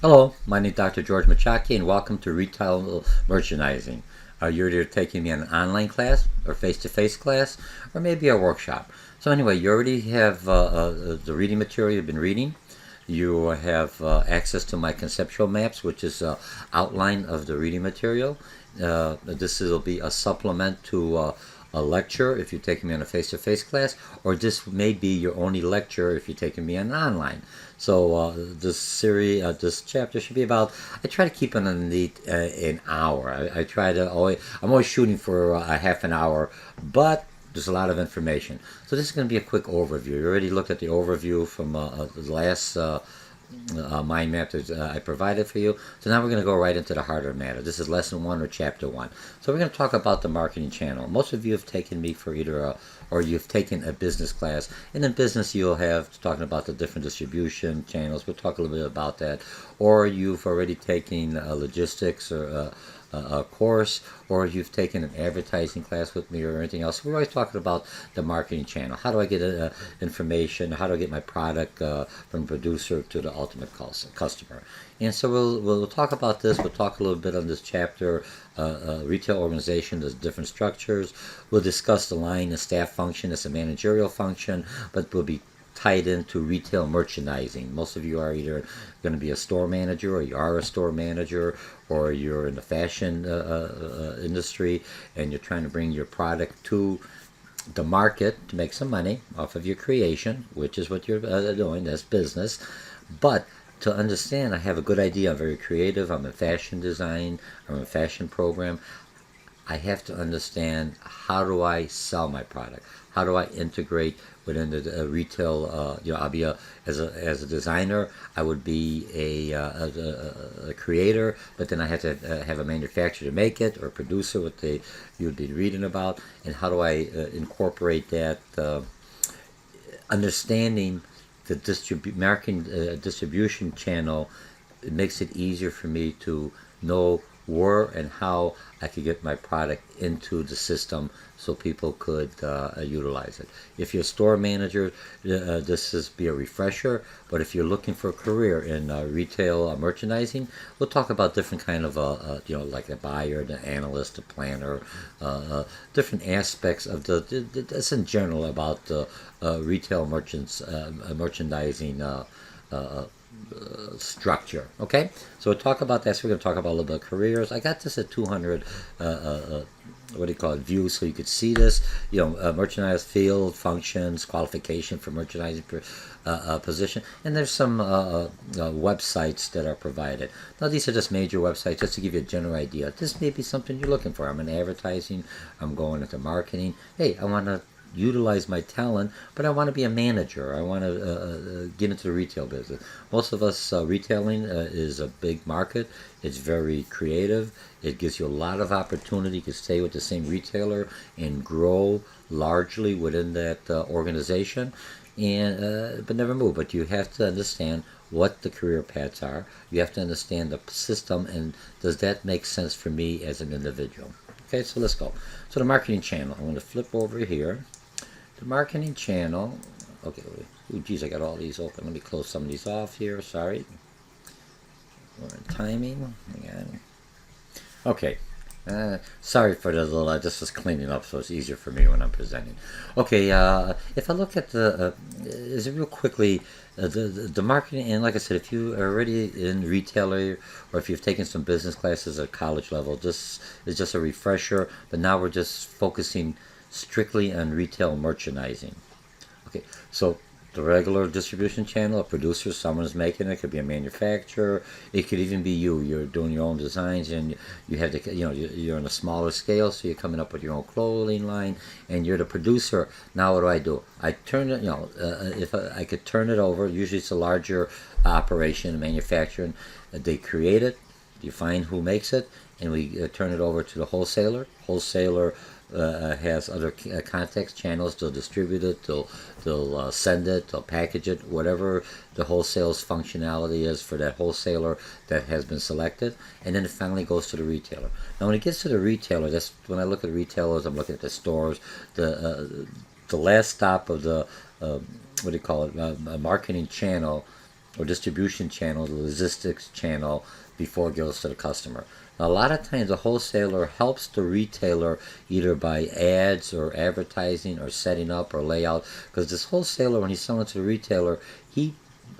Hello, my name is Dr. George Mochocki, and welcome to Retail Merchandising. You're either taking me an online class, or face-to-face class, or maybe a workshop. So anyway, you already have the reading material you've been reading. You have access to my conceptual maps, which is outline of the reading material. This will be a supplement to a lecture if you're taking me on a face-to-face class, or this may be your only lecture if you're taking me on online. So this series, this chapter should be about. I try to keep it underneath an hour. I try to always. I'm always shooting for a half an hour, but there's a lot of information. So this is going to be a quick overview. You already looked at the overview from the last mind map that I provided for you. So now we're going to go right into the harder matter. This is lesson one or chapter one. So we're going to talk about the marketing channel. Most of you have taken me for either or you've taken a business class. And in business, you'll have talking about the different distribution channels. We'll talk a little bit about that. Or you've already taken logistics or a course, or you've taken an advertising class with me or anything else. We're always talking about the marketing channel. How do I get information? How do I get my product from producer to the ultimate customer? And so we'll talk about this. We'll talk a little bit on this chapter, retail organization, the different structures. We'll discuss the line and staff function as a managerial function, but we'll be tied into retail merchandising. Most of you are either going to be a store manager, or you are a store manager, or you're in the fashion industry and you're trying to bring your product to the market to make some money off of your creation, which is what you're doing. That's business. But to understand, I have a good idea. I'm very creative. I'm in fashion design. I'm in a fashion program. I have to understand, how do I sell my product? How do I integrate within the retail? I'll be as a designer. I would be a creator, but then I have to have a manufacturer to make it, or a producer, what you'd be reading about. And how do I incorporate that understanding the marketing distribution channel? It makes it easier for me to know where and how I could get my product into the system so people could utilize it. If you're a store manager, this is be a refresher. But if you're looking for a career in retail merchandising, we'll talk about different kind of like the buyer, the analyst, the planner, different aspects of that's in general about the retail merchandising. Structure. Okay, so we'll talk about that. So we're going to talk about a little bit of careers. I got this at 200 what do you call it, views, so you could see this. Merchandise field, functions, qualification for merchandising position, and there's some websites that are provided. Now these are just major websites, just to give you a general idea. This may be something you're looking for. I'm in advertising. I'm going into marketing. Hey, I want to utilize my talent, but I want to be a manager. I want to get into the retail business. Most of us, retailing is a big market. It's very creative. It gives you a lot of opportunity to stay with the same retailer and grow largely within that organization, and but never move. But you have to understand what the career paths are. You have to understand the system, and does that make sense for me as an individual? Okay, so let's go. So the marketing channel. I'm going to flip over here. The marketing channel. Okay. Oh, geez, I got all these open. Let me close some of these off here. Sorry. We're in timing. Again. Okay. Sorry for the little. I just was cleaning up, so it's easier for me when I'm presenting. Okay. If I look at is it real quickly, the marketing, and like I said, if you are already in retailer, or if you've taken some business classes at college level, this is just a refresher. But now we're just focusing strictly on retail merchandising. Okay, so the regular distribution channel, a producer, someone's making it. It could be a manufacturer. It could even be you. You're doing your own designs, and you have to, you're on a smaller scale, so you're coming up with your own clothing line, and you're the producer. Now what do? I turn it, if I could turn it over. Usually it's a larger operation, manufacturing. They create it. You find who makes it, and we turn it over to the wholesaler. Wholesaler has other context channels. They'll distribute it. They'll send it. They'll package it. Whatever the wholesale's functionality is for that wholesaler that has been selected, and then it finally goes to the retailer. Now, when it gets to the retailer, that's when I look at retailers. I'm looking at the stores. The last stop of the what do you call it? Marketing channel or distribution channel, the logistics channel, before it goes to the customer. Now, a lot of times the wholesaler helps the retailer either by ads or advertising or setting up or layout, because this wholesaler, when he's selling to the retailer, he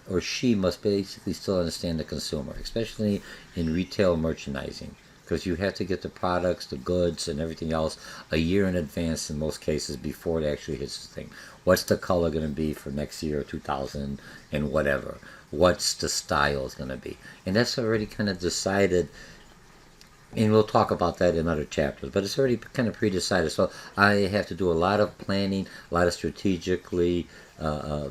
or she must basically still understand the consumer, especially in retail merchandising, because you have to get the products, the goods, and everything else a year in advance in most cases before it actually hits the thing. What's the color going to be for next year, 2000 and whatever? What's the style is going to be? And that's already kind of decided, and we'll talk about that in other chapters, but it's already kind of pre-decided. So I have to do a lot of planning, a lot of strategically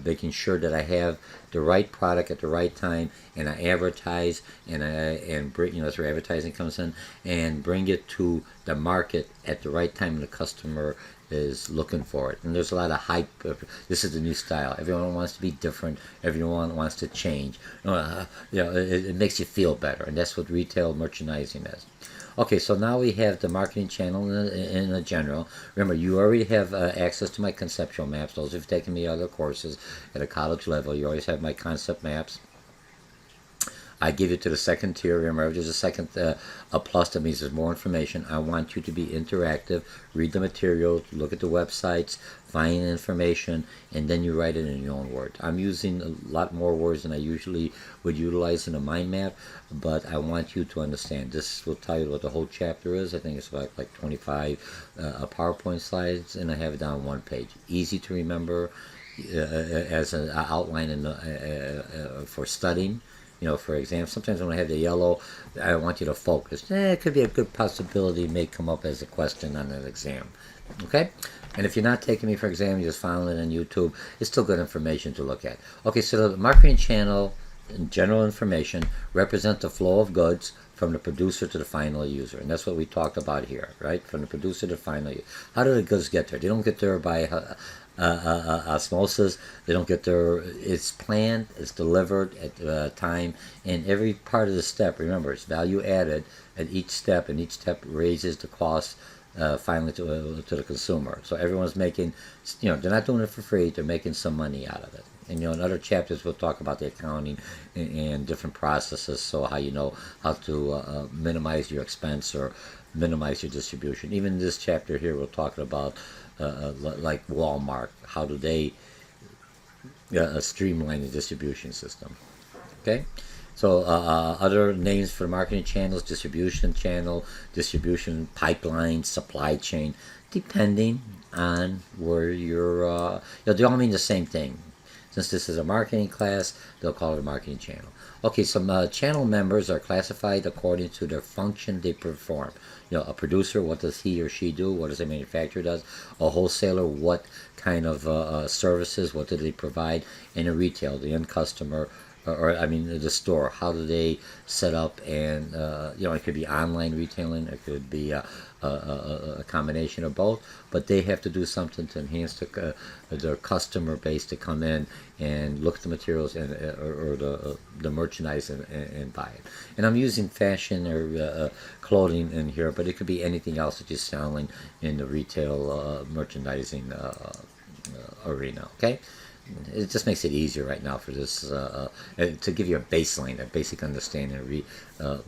making sure that I have the right product at the right time, and I advertise, and bring, that's where advertising comes in, and bring it to the market at the right time when the customer is looking for it. And there's a lot of hype. This is the new style. Everyone wants to be different. Everyone wants to change. It makes you feel better, and that's what retail merchandising is. Okay, so now we have the marketing channel in a general. Remember, you already have access to my conceptual maps. Those who've taken me other courses at a college level, you always have my concept maps. I give you to the second tier. Remember, there's a second a plus. That means there's more information. I want you to be interactive. Read the materials, look at the websites, find information, and then you write it in your own words. I'm using a lot more words than I usually would utilize in a mind map, but I want you to understand. This will tell you what the whole chapter is. I think it's about like 25 PowerPoint slides, and I have it down one page. Easy to remember as an outline for studying. For example, sometimes when I have the yellow, I want you to focus. It could be a good possibility, it may come up as a question on an exam. Okay? And if you're not taking me for exam, you're just following it on YouTube, it's still good information to look at. Okay, so the marketing channel and general information represent the flow of goods from the producer to the final user. And that's what we talked about here, right? From the producer to the final user. How do the goods get there? They don't get there by osmosis. They don't get there. It's planned, it's delivered at time, and every part of the step, remember, it's value added at each step, and each step raises the cost finally to the consumer. So everyone's making, they're not doing it for free, they're making some money out of it. And in other chapters we'll talk about the accounting and different processes, so how you know how to minimize your expense or minimize your distribution. Even in this chapter here, we're talking about like Walmart. How do they streamline the distribution system? Okay, so other names for marketing channels: distribution channel, distribution pipeline, supply chain, depending on where you're. They all mean the same thing. Since this is a marketing class, they'll call it a marketing channel. Okay, some channel members are classified according to their function they perform. A producer, what does he or she do? What does a manufacturer does? A wholesaler, what kind of services, what do they provide? And a retail, the end customer, the store, how do they set up? And it could be online retailing, it could be a combination of both, but they have to do something to enhance their customer base to come in and look at the materials and or the merchandise and buy it. And I'm using fashion or clothing in here, but it could be anything else that you're selling in the retail merchandising arena. Okay. It just makes it easier right now for this to give you a baseline, a basic understanding of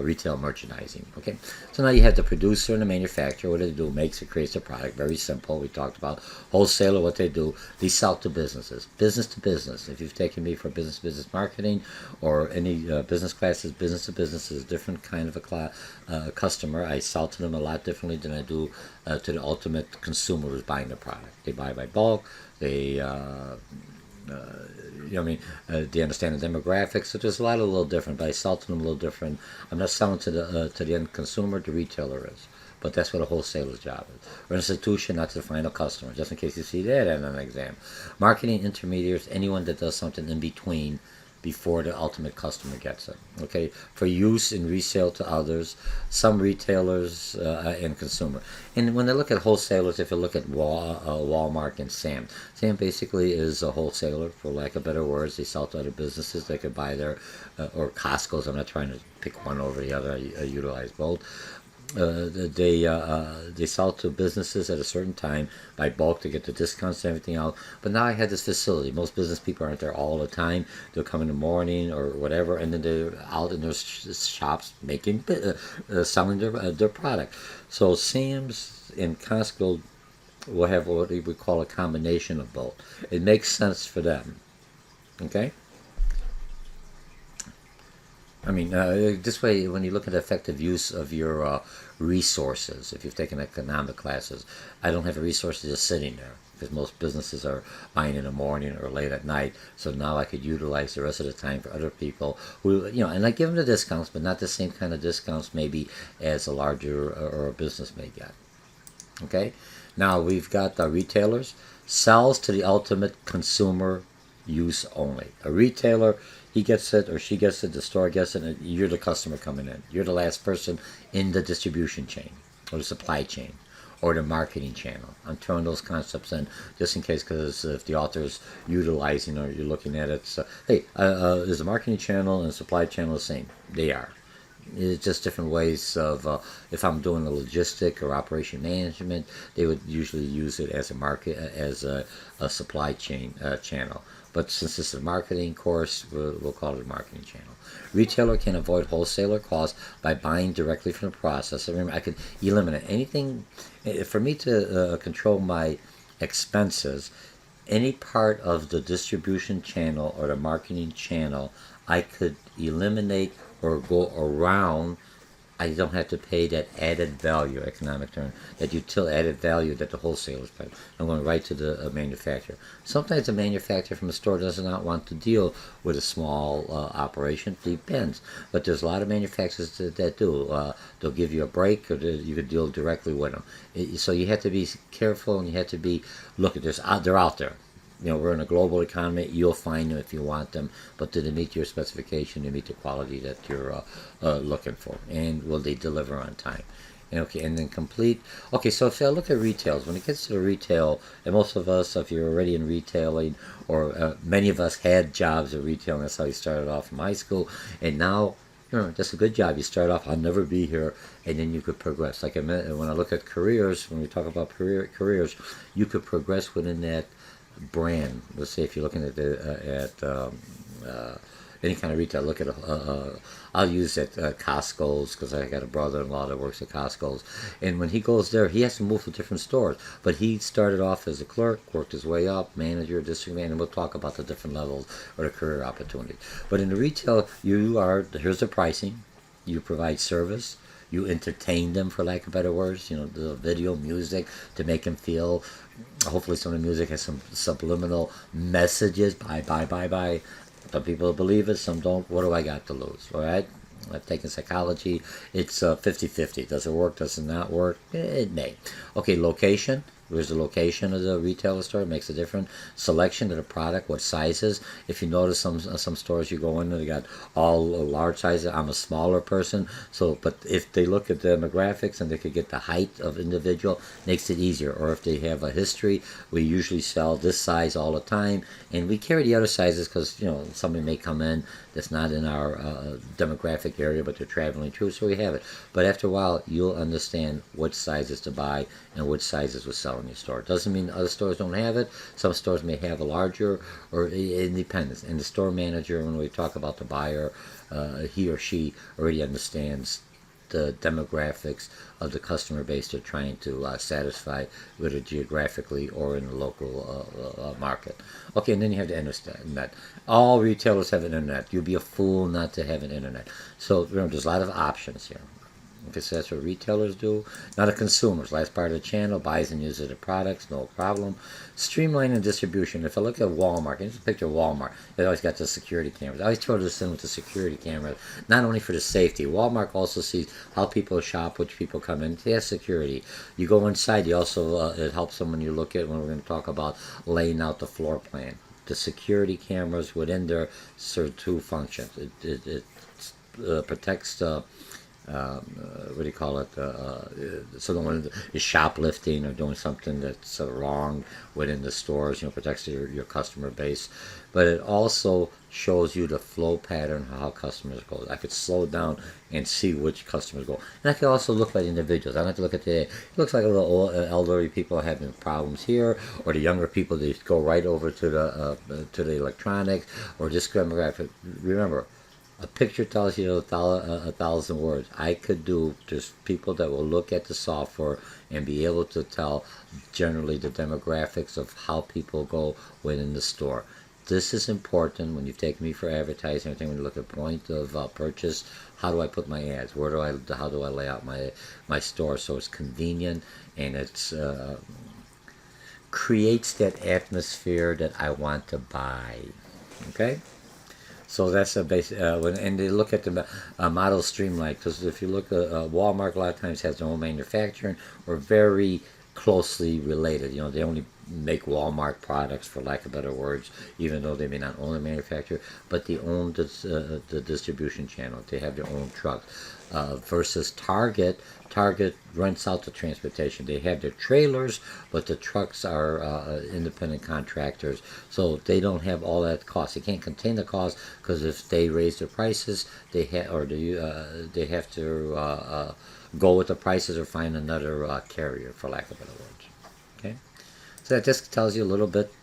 retail merchandising. Okay, so now you have the producer and the manufacturer. What do they do? Makes or creates a product. Very simple. We talked about wholesaler. What they do? They sell to businesses, business to business. If you've taken me for business to business marketing or any business classes, business to business is a different kind of a customer. I sell to them a lot differently than I do to the ultimate consumer who's buying the product. They buy by bulk. They, they understand the demographics. So there's a lot of little different, but I sell to them a little different. I'm not selling to the end consumer. The retailer is, but that's what a wholesaler's job is. Or an institution, not to the final customer. Just in case you see that in an exam. Marketing intermediaries, anyone that does something in between before the ultimate customer gets it. Okay, for use in resale to others, some retailers and consumer. And when they look at wholesalers, if you look at Walmart and Sam basically is a wholesaler, for lack of better words. They sell to other businesses. They could buy their, or Costco's. I'm not trying to pick one over the other. I utilize both. they sell to businesses at a certain time by bulk to get the discounts and everything else. But now I have this facility. Most business people aren't there all the time. They'll come in the morning or whatever, and then they're out in their shops making selling their product. So Sam's and Costco will have what we call a combination of both. It makes sense for them. Okay. I mean, this way, when you look at the effective use of your resources, if you've taken economic classes, I don't have the resources just sitting there because most businesses are buying in the morning or late at night. So now I could utilize the rest of the time for other people who, and I give them the discounts, but not the same kind of discounts maybe as a larger or a business may get. Okay? Now we've got the retailers, sells to the ultimate consumer use only. A retailer, he gets it or she gets it, the store gets it, and you're the customer coming in. You're the last person in the distribution chain or the supply chain or the marketing channel. I'm throwing those concepts in just in case, because if the author's utilizing or you're looking at it, so, hey, is the marketing channel and supply channel the same? They are. It's just different ways of, if I'm doing a logistic or operation management, they would usually use it as a market, as a supply chain channel. But since it's a marketing course, we'll call it a marketing channel. Retailer can avoid wholesaler costs by buying directly from the processor. Remember, I could eliminate anything. For me to control my expenses, any part of the distribution channel or the marketing channel, I could eliminate or go around. I don't have to pay that added value, economic term, that added value that the wholesalers pay. I'm going right to the manufacturer. Sometimes the manufacturer from the store does not want to deal with a small operation. Depends. But there's a lot of manufacturers that do. They'll give you a break, or you could deal directly with them. So you have to be careful, and you have to be, look at this. They're out there. We're in a global economy. You'll find them if you want them, but do they meet your specification? Do they meet the quality that you're looking for? And will they deliver on time? And then complete. Okay, so if I look at retails, when it gets to the retail, and most of us, if you're already in retailing, or many of us had jobs in retail, and that's how you started off from high school, and now, that's a good job. You start off, I'll never be here, and then you could progress. Like when I look at careers, when we talk about careers, you could progress within that brand. Let's say if you're looking at any kind of retail, look at I'll use at Costco's, because I got a brother-in-law that works at Costco's, and when he goes there, he has to move to different stores. But he started off as a clerk, worked his way up, manager, district manager, and we'll talk about the different levels or the career opportunities. But in the retail, here's the pricing, you provide service, you entertain them, for lack of better words, the video, music, to make them feel, hopefully some of the music has some subliminal messages, buy. Some people believe it, some don't. What do I got to lose, all right? I've taken psychology. It's 50-50. Does it work? Does it not work? It may. Okay, location. Where's the location of the retailer store? It makes a difference. Selection of the product, what sizes. If you notice some stores you go in, they got all large sizes. I'm a smaller person, but if they look at the demographics and they could get the height of individual, makes it easier. Or if they have a history, we usually sell this size all the time, and we carry the other sizes because somebody may come in that's not in our demographic area, but they're traveling through, so we have it. But after a while, you'll understand which sizes to buy and which sizes will sell in your store. Doesn't mean other stores don't have it. Some stores may have a larger, or it depends. And the store manager, when we talk about the buyer, he or she already understands the demographics of the customer base they're trying to satisfy, whether geographically or in the local market. Okay, and then you have the internet. All retailers have an internet. You'd be a fool not to have an internet. So there's a lot of options here. Okay, so that's what retailers do. Now the consumers, last part of the channel, buys and uses the products, no problem. Streamlining distribution. If I look at Walmart, just picture Walmart. They always got the security cameras. I always throw this in with the security cameras, not only for the safety. Walmart also sees how people shop, which people come in. They have security. You go inside, you also, it helps them when you look at, when we're going to talk about laying out the floor plan. The security cameras within there serve two functions. It protects what do you call it? So no one is shoplifting or doing something that's wrong within the stores. Protects your customer base, but it also shows you the flow pattern how customers go. I could slow down and see which customers go, and I could also look at individuals. I don't have to look at it looks like a little old, elderly people having problems here, or the younger people they go right over to the electronics or this demographic. Remember, a picture tells you a thousand words. I could do just people that will look at the software and be able to tell generally the demographics of how people go within the store. This is important when you've taken me for advertising. Everything when you look at point of purchase, how do I put my ads? How do I lay out my store so it's convenient and it's creates that atmosphere that I want to buy. Okay. So that's a basic. And they look at the model streamlined because if you look at Walmart, a lot of times has their own manufacturing or very closely related. They only make Walmart products, for lack of better words, even though they may not own the manufacturer, but they own the distribution channel. They have their own truck. Versus Target. Target rents out the transportation. They have their trailers, but the trucks are independent contractors, so they don't have all that cost. They can't contain the cost because if they raise their prices, they have to go with the prices or find another carrier, for lack of better words. Okay, so that just tells you a little bit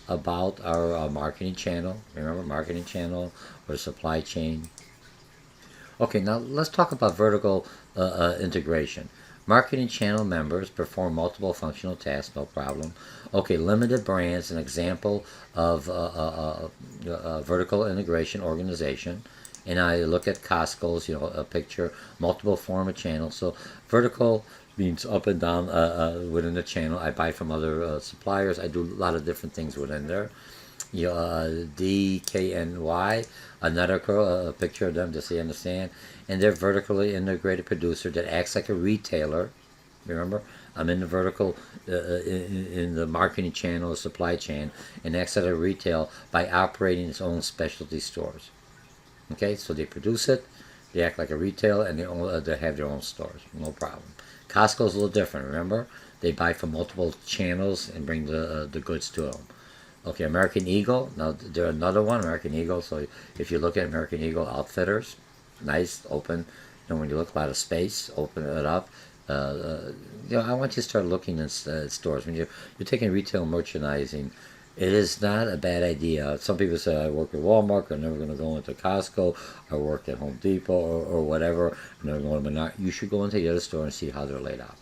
about our marketing channel. Remember, marketing channel or supply chain. Okay, now let's talk about vertical integration. Marketing channel members perform multiple functional tasks, no problem. Okay, limited brands, an example of vertical integration organization. And I look at Costco's, a picture, multiple form of channels. So vertical means up and down within the channel. I buy from other suppliers. I do a lot of different things within there. DKNY, another a picture of them just so you understand. And they're vertically integrated producer that acts like a retailer. Remember, I'm in the vertical, in the marketing channel, supply chain, and acts like a retail by operating its own specialty stores. Okay, so they produce it, they act like a retail, and they have their own stores. No problem. Costco's a little different. Remember, they buy from multiple channels and bring the goods to them. Okay, American Eagle. Now there's another one, American Eagle. So if you look at American Eagle Outfitters, nice, open. When you look a lot of space, open it up. I want you to start looking at stores. When you're taking retail merchandising, it is not a bad idea. Some people say, I work at Walmart, I'm never going to go into Costco, I work at Home Depot or whatever, I'm never going to Menards. You should go into the other store and see how they're laid out.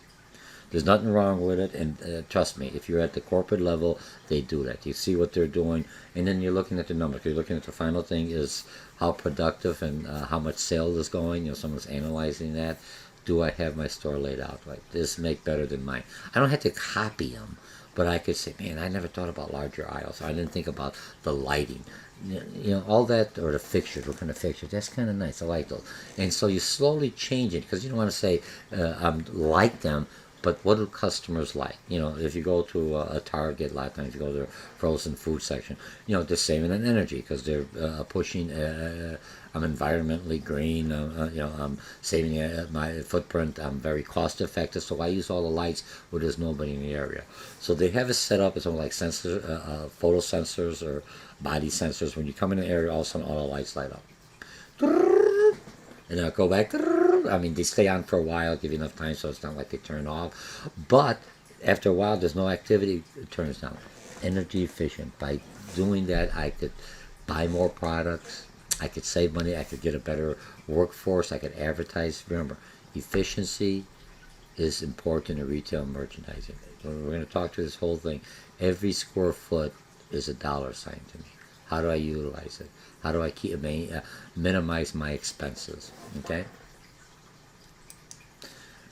There's nothing wrong with it, and trust me, if you're at the corporate level, they do that. You see what they're doing, and then you're looking at the numbers. You're looking at the final thing is how productive and how much sales is going. Someone's analyzing that. Do I have my store laid out right? This make better than mine. I don't have to copy them, but I could say, man, I never thought about larger aisles. I didn't think about the lighting. All that, or the fixtures, what kind of fixtures, that's kind of nice. I like those. And so you slowly change it, because you don't want to say, I'm like them, but what do customers like? If you go to a Target, a lot of times you go to the frozen food section, they're saving on energy because they're pushing, I'm environmentally green, I'm saving my footprint, I'm very cost effective, so I use all the lights where there's nobody in the area. So they have it set up as something like sensors, photo sensors or body sensors. When you come in an area, all of a sudden all the lights light up. And they'll go back. They stay on for a while, give you enough time so it's not like they turn off. But after a while, there's no activity, it turns down. Energy efficient. By doing that, I could buy more products, I could save money, I could get a better workforce, I could advertise. Remember, efficiency is important in retail merchandising. We're going to talk to this whole thing. Every square foot is a dollar sign to me. How do I utilize it? How do I minimize my expenses? Okay?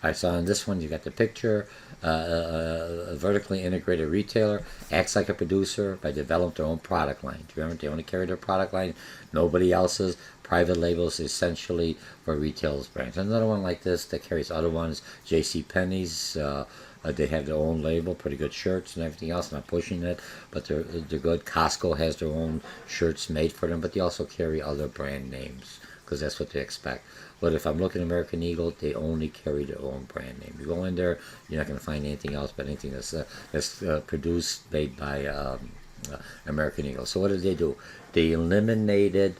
All right, so on this one, you got the picture. A vertically integrated retailer acts like a producer by developing their own product line. Do you remember? They only carry their product line, nobody else's. Private labels essentially for retailers' brands. Another one like this that carries other ones, JCPenney's. They have their own label, pretty good shirts and everything else. Not pushing it, but they're good. Costco has their own shirts made for them, but they also carry other brand names. because that's what they expect. But if I'm looking at American Eagle, they only carry their own brand name. You go in there, you're not going to find anything else but anything that's produced, made by American Eagle. So what did they do? They eliminated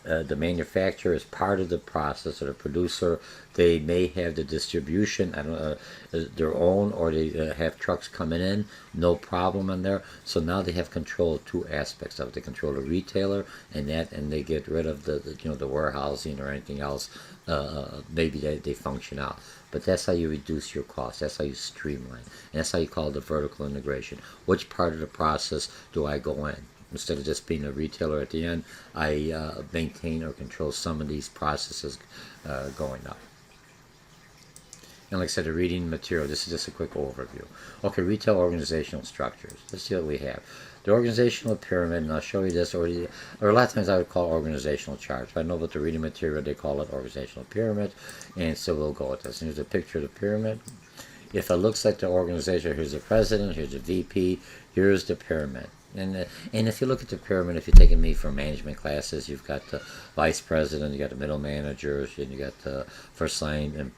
the manufacturer as part of the process, or the producer. They may have the distribution, I don't know, their own, or they have trucks coming in, no problem in there. So now they have control of two aspects of it. They control the retailer and they get rid of the warehousing or anything else. Maybe they function out. But that's how you reduce your costs. That's how you streamline. And that's how you call it the vertical integration. Which part of the process do I go in? Instead of just being a retailer at the end, I maintain or control some of these processes going up. And like I said, the reading material, this is just a quick overview. Okay, retail organizational structures. Let's see what we have. The organizational pyramid, and I'll show you this, or a lot of times I would call it organizational charts. But I know about the reading material, they call it organizational pyramid, and so we'll go with this. And here's a picture of the pyramid. If it looks like the organization, here's the president, here's the VP, here's the pyramid. And if you look at the pyramid, if you're taking me for management classes, you've got the vice president, you got the middle managers, and you got the first line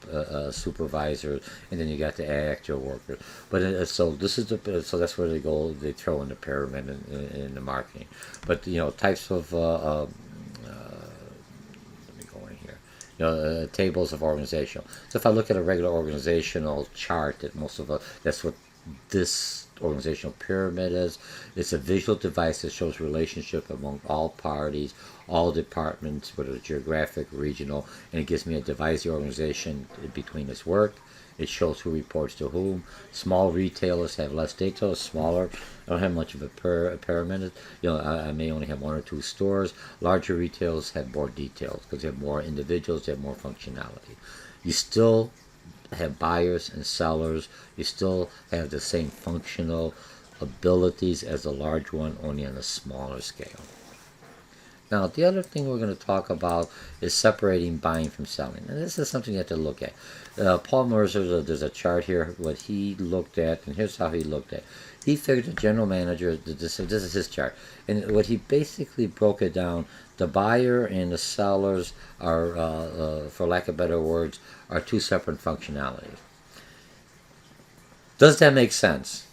supervisors, and then you got the actual workers. But so this is so that's where they go. They throw in the pyramid in the marketing. But types of let me go in here. Tables of organizational. So if I look at a regular organizational chart, that's what this organizational pyramid is. It's a visual device that shows relationship among all parties, all departments, whether it's geographic, regional, and it gives me a device the organization between its work. It shows who reports to whom. Small retailers have less data. Smaller, I don't have much of a pyramid. I may only have one or two stores. Larger retailers have more details because they have more individuals, they have more functionality. You still have buyers and sellers. You still have the same functional abilities as a large one, only on a smaller scale. Now, the other thing we're going to talk about is separating buying from selling. And this is something you have to look at. Paul Mercer, there's a chart here, what he looked at, and here's how he looked at it. He figured the general manager, this is his chart, and what he basically broke it down, the buyer and the sellers are, for lack of better words, are two separate functionalities. Does that make sense?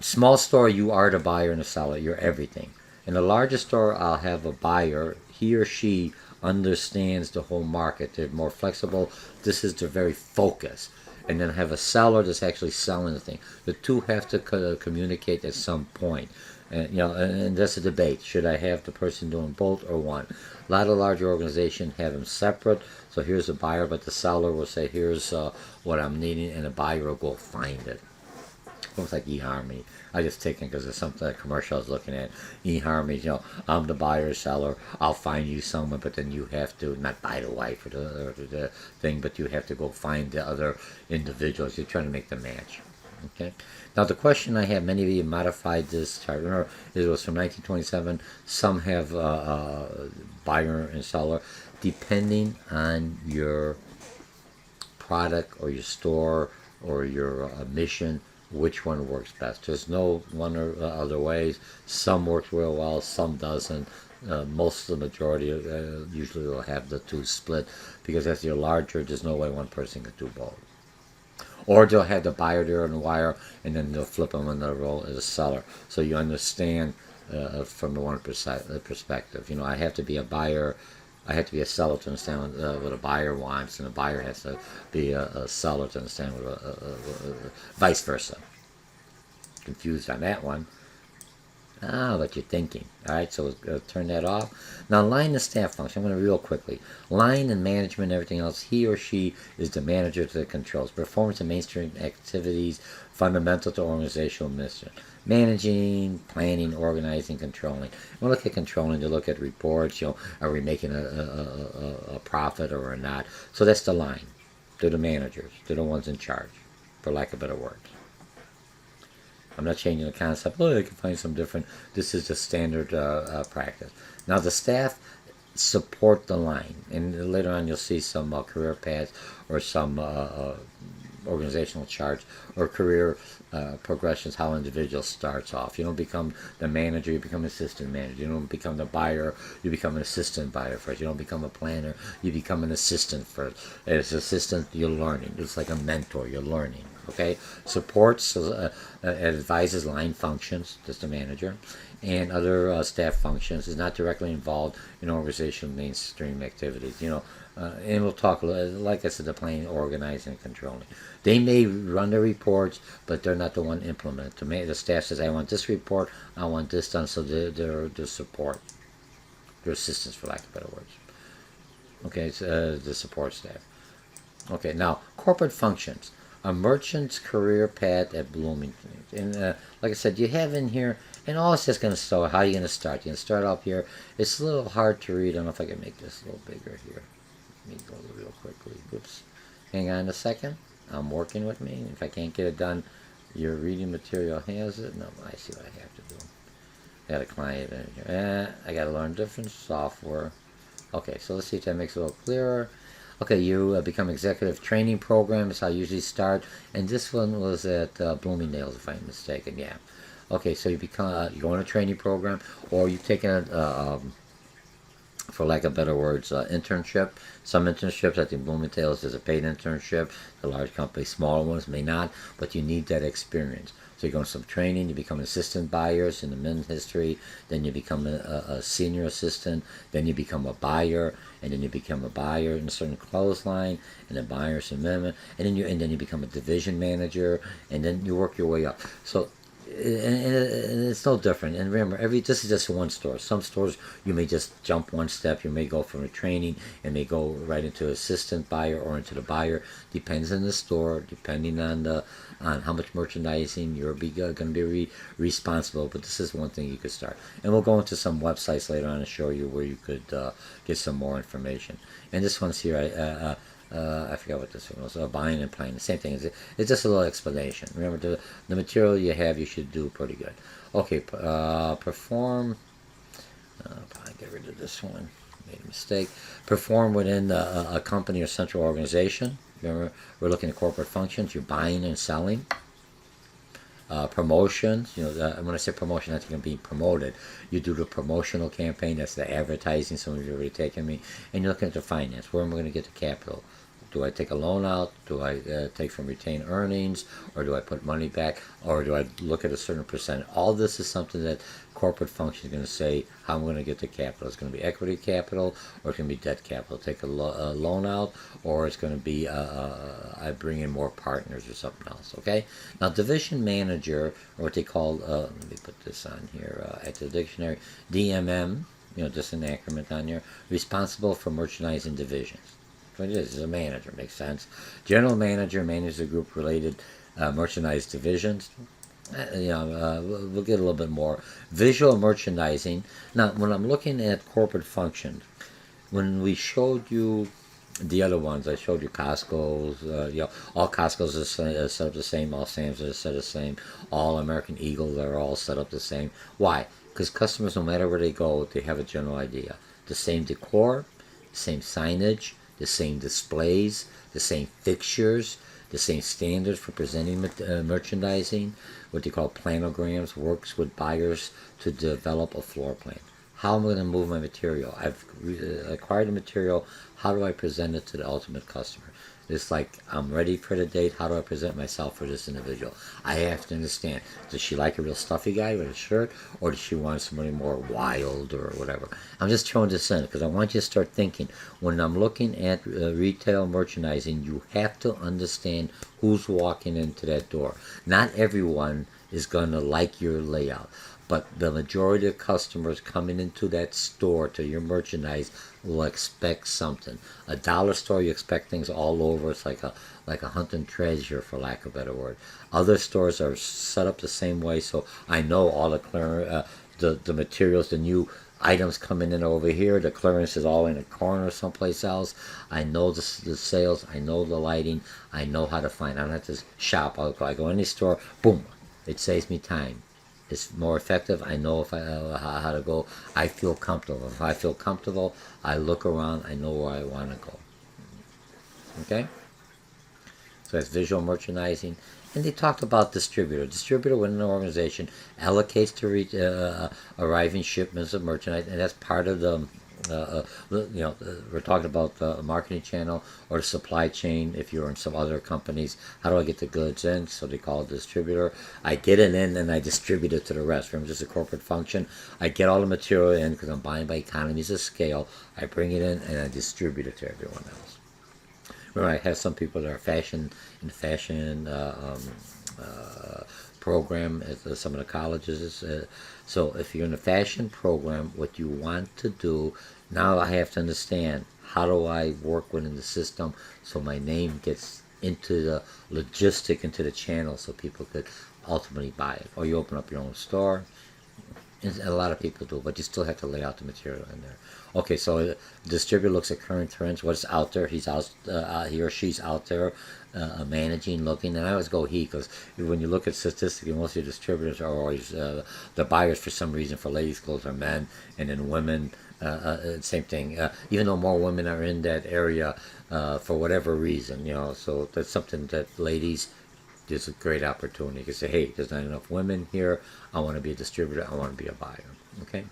Small store, you are the buyer and the seller, you're everything. In the larger store, I'll have a buyer, he or she understands the whole market, they're more flexible, this is their very focus. And then have a seller that's actually selling the thing. The two have to communicate at some point. And that's a debate. Should I have the person doing both or one? A lot of larger organizations have them separate. So here's the buyer, but the seller will say, here's what I'm needing, and the buyer will go find it. Almost like eHarmony. I just take it because it's something that commercial I was looking at. eHarmony, I'm the buyer, seller. I'll find you someone, but then you have to not buy the wife or the thing, but you have to go find the other individuals. You're trying to make the match. Okay. Now the question I have, many of you modified this chart. Remember, it was from 1927. Some have buyer and seller, depending on your product or your store or your mission. Which one works best? There's no one or other ways. Some work real well, some doesn't. Most of the majority usually will have the two split, because as you're larger, there's no way one person can do both. Or they'll have the buyer there on the wire, and then they'll flip them in the role as a seller. So you understand from the one perspective. I have to be a buyer. I have to be a seller to understand what a buyer wants, and a buyer has to be a seller to understand what vice versa. Confused on that one. But you're thinking. All right, so turn that off. Now, line and staff function. I'm going to real quickly. Line and management, everything else. He or she is the manager to the controls. Performance and mainstream activities fundamental to organizational mission. Managing, planning, organizing, controlling. When we look at controlling, you look at reports. Are we making a profit or not? So that's the line. They're the managers. They're the ones in charge, for lack of better words. I'm not changing the concept. I can find some different. This is the standard practice. Now the staff support the line, and later on you'll see some career paths or some organizational charts or career progressions, how an individual starts off. You don't become the manager, you become assistant manager. You don't become the buyer, you become an assistant buyer first. You don't become a planner, you become an assistant first. As an assistant, you're learning. It's like a mentor, you're learning. Okay, supports, advises line functions, just a manager, and other staff functions. Is not directly involved in organizational mainstream activities. And we'll talk, like I said, the planning, organizing, and controlling. They may run the reports, but they're not the one implement. The staff says, I want this report, I want this done, so they're the support. They're assistants, for lack of better words. Okay, it's the support staff. Okay, now, corporate functions. A merchant's career path at Bloomington. And like I said, you have in here, and all it's just going to start, how are you going to start? You're going to start up here. It's a little hard to read. I don't know if I can make this a little bigger here. Let me go real quickly. Oops. Hang on a second. I'm working with me. If I can't get it done, your reading material has it. No, I see what I have to do. I got a client in here. I got to learn different software. Okay, so let's see if that makes it a little clearer. Okay, you become executive training programs. I usually start, and this one was at Bloomingdale's, if I'm mistaken. Yeah. Okay, so you become you go on a training program, or you've taken a for lack of better words, internship. Some internships, I think Bloomingdale's is a paid internship. The large companies, smaller ones may not, but you need that experience. So you go on some training, you become assistant buyers in the men's history, then you become a senior assistant, then you become a buyer, and then you become a buyer in a certain clothesline, and then buyer's amendment, and then you become a division manager, and then you work your way up. So and it's no different. And remember, this is just one store. Some stores you may just jump one step. You may go from a training and may go right into assistant buyer or into the buyer. Depends on the store, depending on how much merchandising you're going to be responsible. But this is one thing you could start. And we'll go into some websites later on and show you where you could get some more information. And this one's here. I forgot what this one was. Buying and planning. The same thing. It's just a little explanation. Remember, the material you have, you should do pretty good. Okay, perform. Probably get rid of this one. Made a mistake. Perform within a company or central organization. Remember, we're looking at corporate functions. You're buying and selling. Promotions. When I say promotion, I think I'm being promoted. You do the promotional campaign. That's the advertising. Some of you have already taken me. And you're looking at the finance. Where am I going to get the capital? Do I take a loan out? Do I take from retained earnings? Or do I put money back? Or do I look at a certain percent? All this is something that corporate function is going to say how I'm going to get the capital. It's going to be equity capital, or it's going to be debt capital. Take a loan out, or it's going to be I bring in more partners or something else. Okay. Now, division manager, or what they call, let me put this on here at the dictionary, DMM. Just an acronym on here. Responsible for merchandising divisions. What it is a manager, makes sense. General manager manages the group related merchandise divisions. We'll get a little bit more. Visual merchandising. Now, when I'm looking at corporate functions, when we showed you the other ones, I showed you Costco's, all Costco's are set up the same, all Sam's are set up the same, all American Eagles are all set up the same. Why? Because customers, no matter where they go, they have a general idea. The same decor, the same signage, the same displays, the same fixtures, the same standards for presenting merchandising. What they call planograms, works with buyers to develop a floor plan. How am I going to move my material? I've acquired the material. How do I present it to the ultimate customer? It's like, I'm ready for the date. How do I present myself for this individual? I have to understand, does she like a real stuffy guy with a shirt, or does she want somebody more wild or whatever? I'm just throwing this in because I want you to start thinking. When I'm looking at retail merchandising, you have to understand who's walking into that door. Not everyone is going to like your layout, but the majority of customers coming into that store to your merchandise will expect something. A dollar store, you expect things all over. It's like a hunt and treasure, for lack of a better word. Other stores are set up the same way, so I know all the materials, the new items coming in over here. The clearance is all in a corner someplace else. I know the sales. I know the lighting. I know how to find. I don't have to shop. I go in any store. Boom. It saves me time. It's more effective. I know how to go. I feel comfortable. If I feel comfortable, I look around. I know where I want to go. Okay? So So that's visual merchandising. And they talked about distributor. Distributor within an organization allocates to arriving shipments of merchandise, and that's part of the we're talking about the marketing channel or the supply chain. If you're in some other companies, how do I get the goods in? So they call it distributor. I get it in and I distribute it to the rest. Remember, just a corporate function. I get all the material in because I'm buying by economies of scale. I bring it in and I distribute it to everyone else. Remember, I have some people that are fashion program at some of the colleges. So if you're in a fashion program, what you want to do, now I have to understand how do I work within the system so my name gets into the logistic, into the channel so people could ultimately buy it. Or you open up your own store. And a lot of people do, but you still have to lay out the material in there. Okay, so the distributor looks at current trends, what's out there. He's out, he or she's out there managing, looking, and I always go he, because when you look at statistically, most of your distributors are always the buyers for some reason. For ladies' clothes are men, and then women, same thing. Even though more women are in that area for whatever reason, so that's something that ladies. There's a great opportunity. You can say, hey, there's not enough women here. I want to be a distributor. I want to be a buyer. Okay?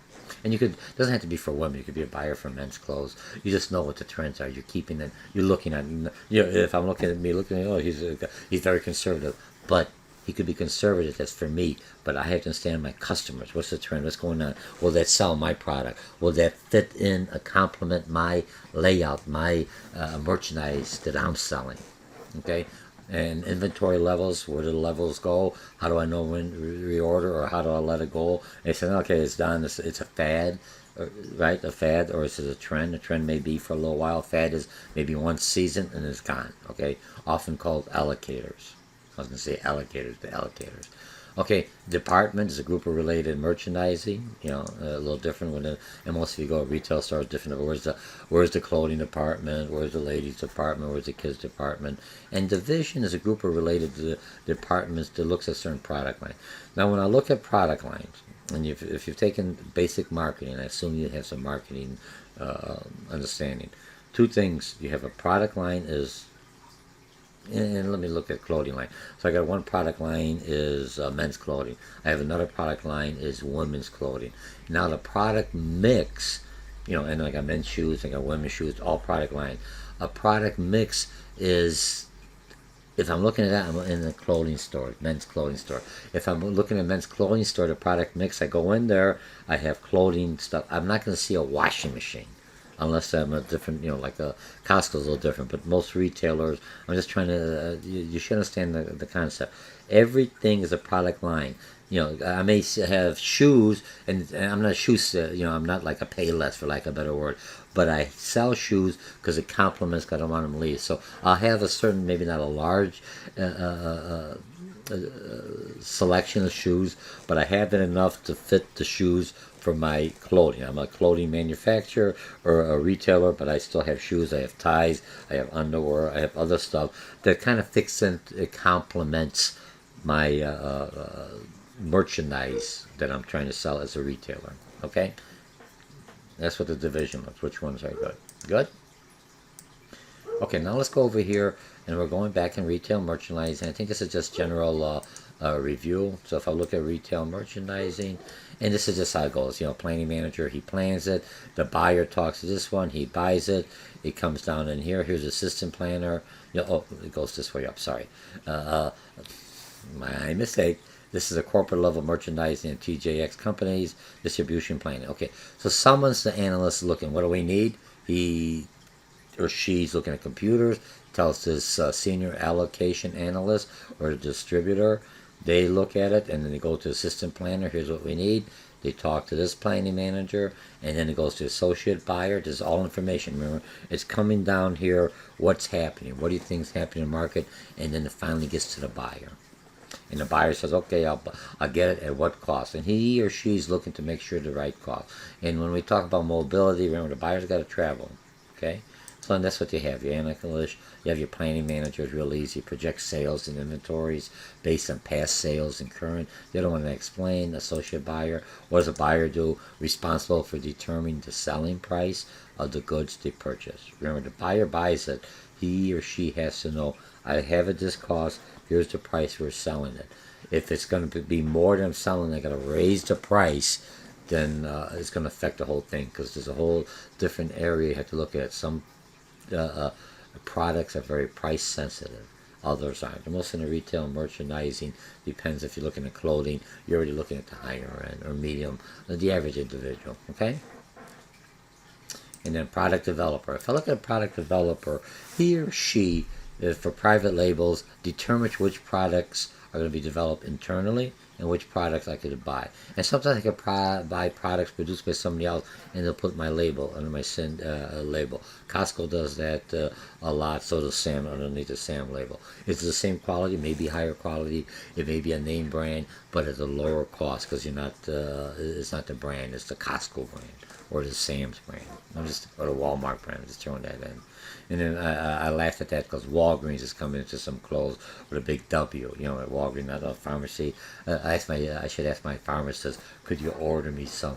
And it doesn't have to be for women. You could be a buyer for men's clothes. You just know what the trends are. You're keeping it. You're looking at, if I'm looking at, oh, he's very conservative. But he could be conservative. That's for me. But I have to understand my customers. What's the trend? What's going on? Will that sell my product? Will that fit in, complement my layout, my merchandise that I'm selling? Okay? And inventory levels, where do the levels go? How do I know when to reorder, or how do I let it go? And they say, okay, it's done. It's a fad, right? A fad, or is it a trend? A trend may be for a little while. Fad is maybe one season and it's gone. Okay, often called allocators. I was going to say allocators, the allocators. Okay, department is a group of related merchandising. A little different. And most of you go to retail stores, different. Where's the clothing department? Where's the ladies department? Where's the kids department? And division is a group of related departments that looks at certain product lines. Now, when I look at product lines, and if you've taken basic marketing, I assume you have some marketing understanding. Two things: you have a product line is. And let me look at clothing line. So I got one product line is men's clothing. I have another product line is women's clothing. Now the product mix, and I got men's shoes, I got women's shoes, all product line. A product mix is, if I'm looking at that, I'm in the clothing store, men's clothing store. If I'm looking at men's clothing store, the product mix, I go in there, I have clothing stuff. I'm not going to see a washing machine. Unless I'm a different, like a Costco's a little different, but most retailers, I'm just trying to, you should understand the concept. Everything is a product line. I may have shoes, and I'm not a shoe, I'm not like a Payless, for lack of a better word, but I sell shoes because it complements, because I don't want them to leave. So I'll have a certain, maybe not a large selection of shoes, but I have it enough to fit the shoes for my clothing. I'm a clothing manufacturer or a retailer, but I still have shoes, I have ties, I have underwear, I have other stuff that kind of fits in, it complements my merchandise that I'm trying to sell as a retailer. Okay? That's what the division looks. Which ones are good? Good? Okay, now let's go over here, and we're going back in retail merchandising. I think this is just general review. So if I look at retail merchandising, and this is just how it goes. Planning manager, he plans it. The buyer talks to this one, he buys it. It comes down in here. Here's assistant planner. It goes this way up. Sorry, my mistake. This is a corporate level merchandising and TJX companies, distribution planning. Okay, so someone's the analyst looking. What do we need? He or she's looking at computers. Tells this senior allocation analyst or the distributor. They look at it, and then they go to assistant planner. Here's what we need. They talk to this planning manager, and then it goes to associate buyer. This is all information. Remember, it's coming down here. What's happening? What do you think is happening in the market? And then it finally gets to the buyer. And the buyer says, okay, I'll get it at what cost? And he or she's looking to make sure the right cost. And when we talk about mobility, remember, the buyer's got to travel. Okay? So and that's what you have. Your analyst, you have your planning manager. It's real easy. Project sales and inventories based on past sales and current. The other one I explain, associate buyer. What does a buyer do? Responsible for determining the selling price of the goods they purchase. Remember, the buyer buys it. He or she has to know, I have it this cost. Here's the price we're selling it. If it's going to be more than I'm selling, I got to raise the price. Then it's going to affect the whole thing, because there's a whole different area you have to look at. Some products are very price sensitive. Others aren't. Most in the retail and merchandising depends. If you're looking at clothing, you're already looking at the higher end or medium, the average individual. Okay. And then product developer. If I look at a product developer, he or she, for private labels, determines which products are going to be developed internally and which products I could buy. And sometimes I could buy products produced by somebody else, and they'll put my label under my label. Costco does that a lot, so does Sam underneath the Sam label. It's the same quality, maybe higher quality. It may be a name brand, but at a lower cost, because you're not. It's not the brand; it's the Costco brand or the Sam's brand. Or the Walmart brand. I'm just throwing that in. And then I laugh at that because Walgreens is coming into some clothes with a big W, at Walgreens, not a pharmacy. I should ask my pharmacist, could you order me some,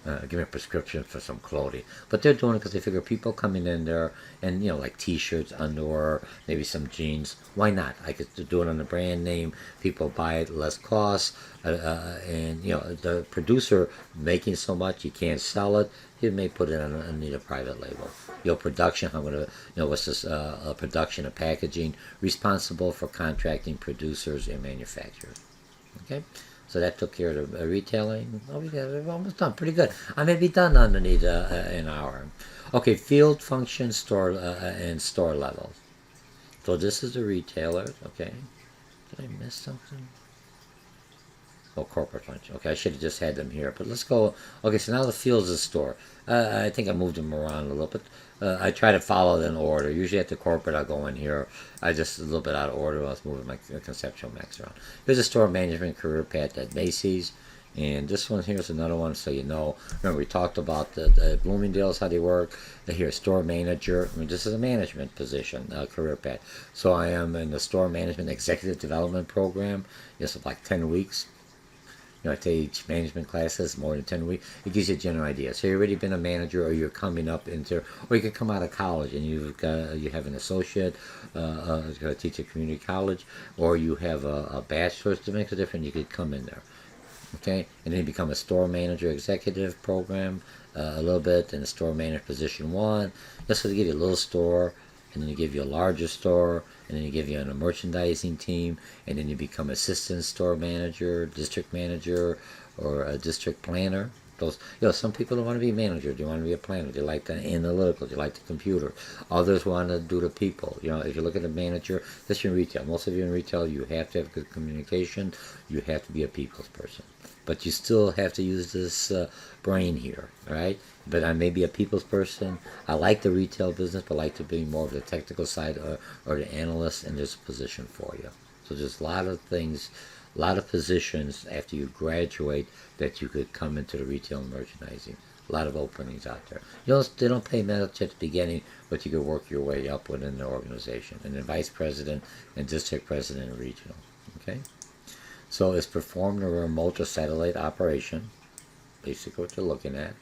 give me a prescription for some clothing. But they're doing it because they figure people coming in there and, like T-shirts, underwear, maybe some jeans. Why not? I could do it on the brand name. People buy it, less cost. And, the producer making so much, you can't sell it. He may put it on a private label. Production, I'm going to, what's this, production and packaging, responsible for contracting producers and manufacturers. Okay? So that took care of the retailing. Oh, yeah, we're almost done. Pretty good. I may be done underneath an hour. Okay, field function, store, and store levels. So this is the retailer. Okay. Did I miss something? Oh, corporate function. Okay, I should have just had them here. But let's go. Okay, so now the field is the store. I think I moved them around a little bit. I try to follow it in order. Usually at the corporate, I'll go in here. I just a little bit out of order. I was moving my conceptual max around. Here's a store management career path at Macy's. And this one here is another one, so you know. Remember, we talked about the Bloomingdale's, how they work. Here's store manager. This is a management position, career path. So I am in the store management executive development program. It's like 10 weeks. I teach management classes, more than 10 weeks. It gives you a general idea. So you've already been a manager, or you're coming up into, or you could come out of college and you have an associate, going to teach at community college, or you have a bachelor's. It makes a difference. You could come in there. Okay, and then you become a store manager executive program a little bit, and a store manager position 1. Just so they give you a little store, and then they give you a larger store, and then they give you a merchandising team, and then you become assistant store manager, district manager, or a district planner. Those, some people don't want to be a manager. They want to be a planner. They like the analytical. They like the computer. Others want to do the people. If you look at a manager, that's in retail. Most of you in retail, you have to have good communication. You have to be a people's person. But you still have to use this brain here, all right? But I may be a people's person. I like the retail business, but I like to be more of the technical side or the analyst, and there's a position for you. So there's a lot of things, a lot of positions after you graduate that you could come into the retail and merchandising. A lot of openings out there. They don't pay much at the beginning, but you could work your way up within the organization. And then vice president and district president and regional. Okay? So it's performed a remote or satellite operation. Basically what you're looking at.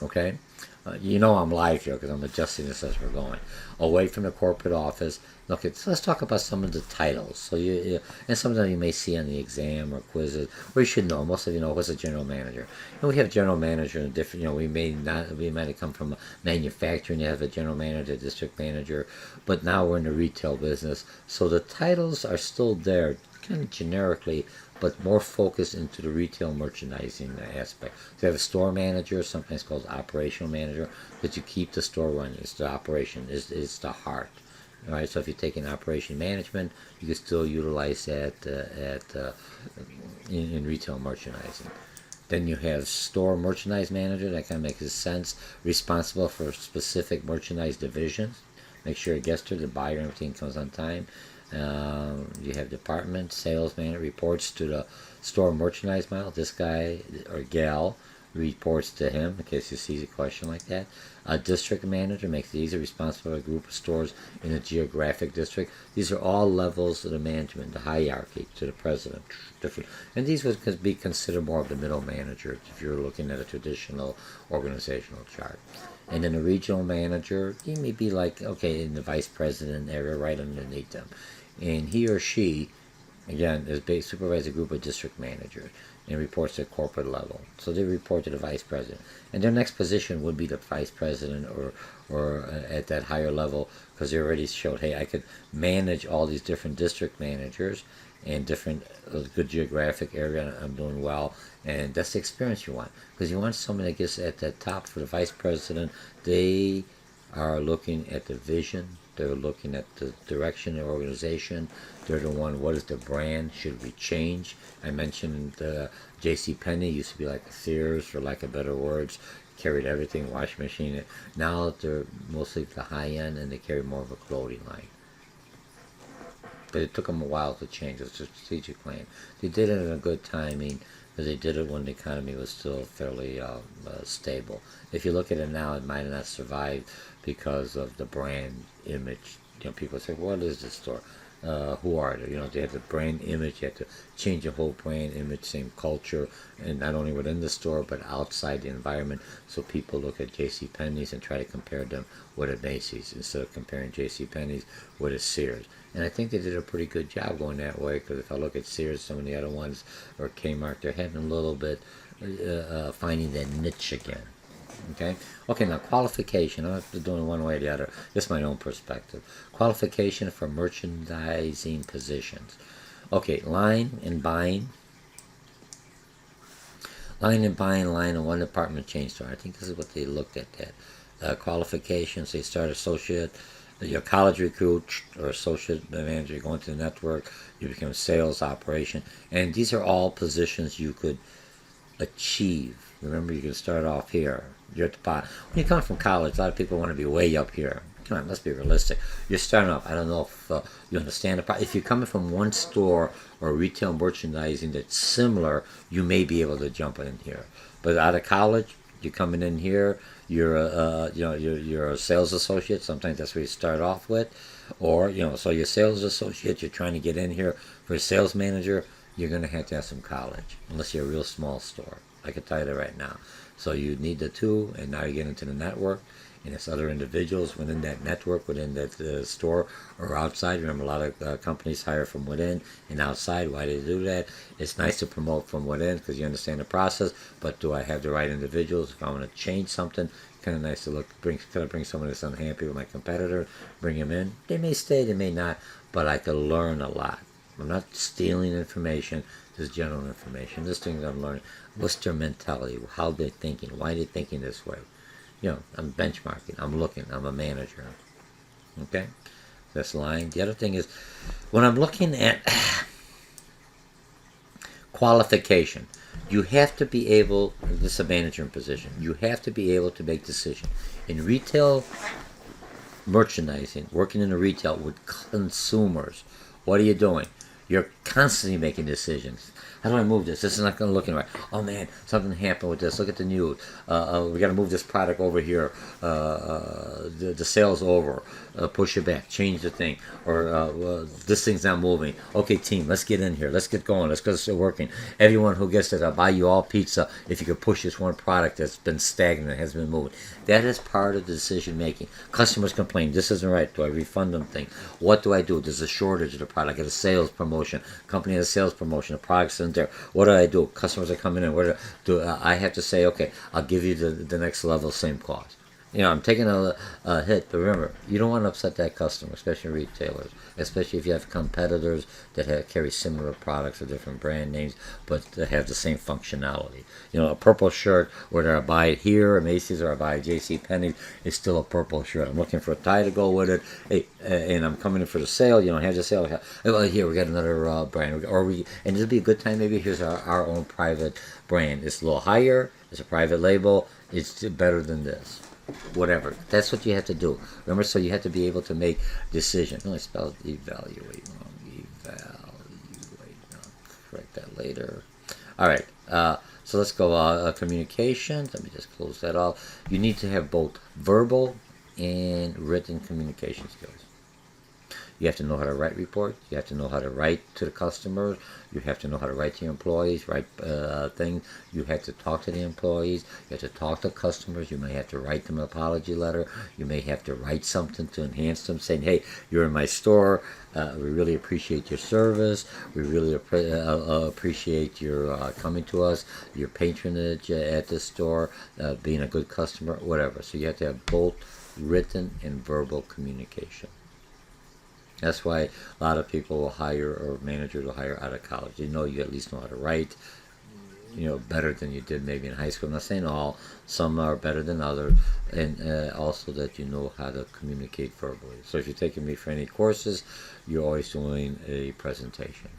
Okay? I'm live here because I'm adjusting this as we're going. Away from the corporate office. Look, let's talk about some of the titles. So and some of them you may see on the exam or quizzes, or you should know. Most of you know what's a general manager. And we have general manager in different. We might have come from manufacturing. You have a general manager, district manager, but now we're in the retail business. So the titles are still there, kind of generically, but more focused into the retail merchandising aspect. So you have a store manager, sometimes called operational manager, that you keep the store running. It's the operation, it's the heart. All right, so if you're taking operation management, you can still utilize that in retail merchandising. Then you have store merchandise manager. That kind of makes sense. Responsible for specific merchandise divisions. Make sure it gets to the buyer, everything comes on time. You have department, sales manager reports to the store merchandise model. This guy or gal reports to him in case he sees a question like that. A district manager makes it easy, responsible for a group of stores in a geographic district. These are all levels of the management, the hierarchy to the president. Different, and these would be considered more of the middle manager if you're looking at a traditional organizational chart. And then a regional manager, he may be like, okay, in the vice president area right underneath them. And he or she, again, is supervises a group of district managers and reports at corporate level. So they report to the vice president. And their next position would be the vice president or at that higher level, because they already showed, hey, I could manage all these different district managers and different good geographic area. I'm doing well. And that's the experience you want, because you want someone that gets at the top. For the vice president, they are looking at the vision. They're looking at the direction of the organization. They're the one, what is the brand? Should we change? I mentioned J.C. Penney used to be like a Sears, for lack of better words, carried everything, washing machine. Now they're mostly the high end, and they carry more of a clothing line. But it took them a while to change. It's a strategic plan. They did it in a good timing, because they did it when the economy was still fairly stable. If you look at it now, it might not survive because of the brand image. People say, what is this store? Who are they? They have the brand image. You have to change the whole brand image, same culture, and not only within the store, but outside the environment. So people look at J.C. Penney's and try to compare them with a Macy's instead of comparing J.C. Penney's with a Sears. And I think they did a pretty good job going that way, because if I look at Sears, some of the other ones, or Kmart, they're having a little bit finding their niche again. Okay, now qualification. I'm not doing one way or the other. Just my own perspective. Qualification for merchandising positions. Okay, line and buying. Line and buying, line in one department chain store. I think this is what they looked at that. Qualifications, they start associate. Your college recruit or associate manager, you go into the network, you become sales operation. And these are all positions you could achieve. Remember, you can start off here. You're at the bottom. When you come from college, a lot of people want to be way up here. Come on, let's be realistic. You're starting off. I don't know if you understand the problem. If you're coming from one store or retail merchandising that's similar, you may be able to jump in here. But out of college, you're coming in here. You're a sales associate. Sometimes that's where you start off with, or so you're a sales associate. You're trying to get in here for a sales manager. You're going to have some college, unless you're a real small store. I can tell you that right now. So you need the two, and now you get into the network, and it's other individuals within that network, within that store or outside. Remember, a lot of companies hire from within and outside. Why do they do that? It's nice to promote from within because you understand the process, but do I have the right individuals? If I want to change something, kind of nice to bring someone that's unhappy with my competitor, bring them in. They may stay, they may not, but I could learn a lot. I'm not stealing information, just general information. This thing that I'm learning. What's their mentality? How they're thinking? Why are they thinking this way? I'm benchmarking. I'm looking. I'm a manager. Okay? That's lying. The other thing is, when I'm looking at qualification, you have to be able, this is a management position, you have to be able to make decisions. In retail merchandising, working in a retail with consumers, what are you doing? You're constantly making decisions. How do I move this? This is not going to look right. Oh man, something happened with this. Look at the news. We got to move this product over here. The sale's over. Push it back. Change the thing. Or this thing's not moving. Okay, team, let's get in here. Let's get going. Let's get it working. Everyone who gets it, I'll buy you all pizza if you could push this one product that's been stagnant, hasn't been moving. That is part of the decision making. Customers complain. This isn't right. Do I refund them thing? What do I do? There's a shortage of the product. I get a sales promotion. Company has a sales promotion. The product's in there. What do I do? Customers are coming in. What do I have to say? Okay, I'll give you the next level, same cost. I'm taking a hit, but remember, you don't want to upset that customer, especially retailers, especially if you have competitors that carry similar products or different brand names, but that have the same functionality. A purple shirt, whether I buy it here at Macy's or I buy it at J.C. Penney, is still a purple shirt. I'm looking for a tie to go with it, and I'm coming in for the sale. Have the sale. Well, here we got another brand, and this would be a good time. Maybe here's our own private brand. It's a little higher. It's a private label. It's better than this. Whatever. That's what you have to do. Remember, so you have to be able to make decisions. I spelled evaluate wrong. Evaluate. I'll correct that later. All right. So let's go communications. Let me just close that off. You need to have both verbal and written communication skills. You have to know how to write reports. You have to know how to write to the customers. You have to know how to write to your employees, write things. You have to talk to the employees. You have to talk to customers. You may have to write them an apology letter. You may have to write something to enhance them, saying, hey, you're in my store. We really appreciate your service. We really appreciate your coming to us, your patronage at the store, being a good customer, whatever. So you have to have both written and verbal communication. That's why a lot of people will hire, or managers will hire out of college. You know, you at least know how to write, better than you did maybe in high school. I'm not saying all. Some are better than others. And also that you know how to communicate verbally. So if you're taking me for any courses, you're always doing a presentation.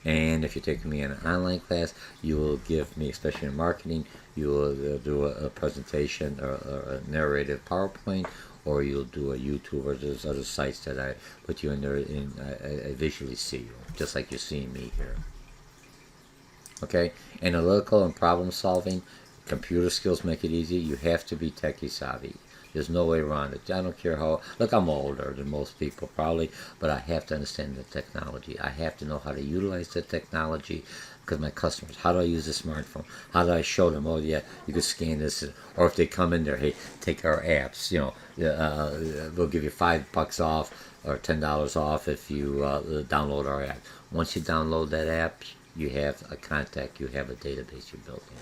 And if you're taking me in an online class, you will give me, especially in marketing, you will do a presentation or a narrative PowerPoint, or you'll do a YouTube, or there's other sites that I put you in there, and I visually see you, just like you're seeing me here. Okay? Analytical and problem-solving, computer skills make it easy. You have to be techie savvy. There's no way around it. I don't care how... Look, I'm older than most people probably, but I have to understand the technology. I have to know how to utilize the technology, because my customers, how do I use the smartphone? How do I show them, oh yeah, you could scan this? Or if they come in there, hey, take our apps, we'll give you $5 off or $10 off if you download our app. Once you download that app, you have a contact, you have a database you're building.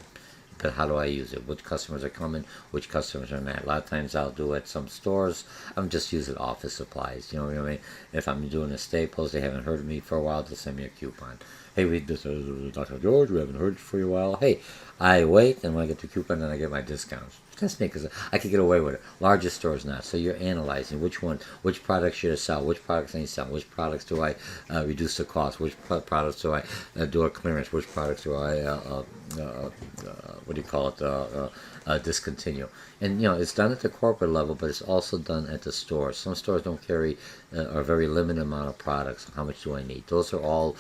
But how do I use it? Which customers are coming? Which customers are not? A lot of times I'll do at some stores, I'm just using office supplies. You know what I mean? If I'm doing a Staples, they haven't heard of me for a while, they'll send me a coupon. Hey, this is Dr. George, we haven't heard for you a while. Hey, I wait, and when I get the coupon, then I get my discounts. That's me, because I can get away with it. Larger stores not. So you're analyzing which products should I sell, which products I need to sell, which products do I reduce the cost, which products do I do a clearance, which products do I discontinue. And it's done at the corporate level, but it's also done at the store. Some stores don't carry a very limited amount of products. How much do I need? These are all